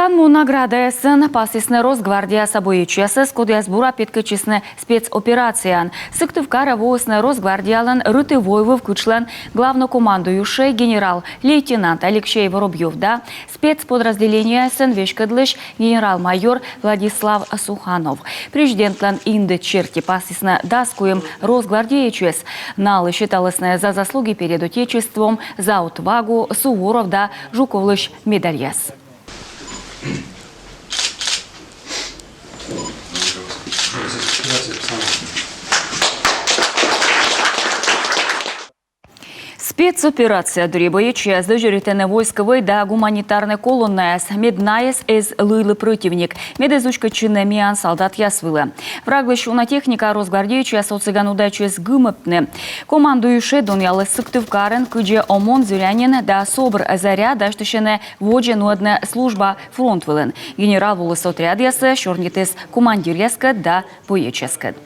Канму награда сын пасисны Росгвардия собоичесы скудяс бура питкачисны спецоперациян. Сыктывкара воосны Росгвардиялан рытывойвы включлен главнокомандующий генерал-лейтенант Алексей Воробьев, да, спецподразделение сын вешкадлыш генерал-майор Владислав Суханов. Президентлан инды черти пасисны даскуем Росгвардиячес. Налы считалысны за заслуги перед Отечеством, за отвагу Суворов да Жуковлыш медальяс. Спецоперация требует дожеритene войсковой да гуманитарной колонны меднаес из лылы противник. Медезучка чинемиан солдат ясвылы. Враглыщуна техника Росгвардияча социганудачу с гумыпны. Командующий Доньялы Сыктывкарен кыджи омон зюлянин да собр заря даштышене воджи нуадна служба фронтвылын. Генерал волос отряд ясы шорнитес командир яска да боеческад.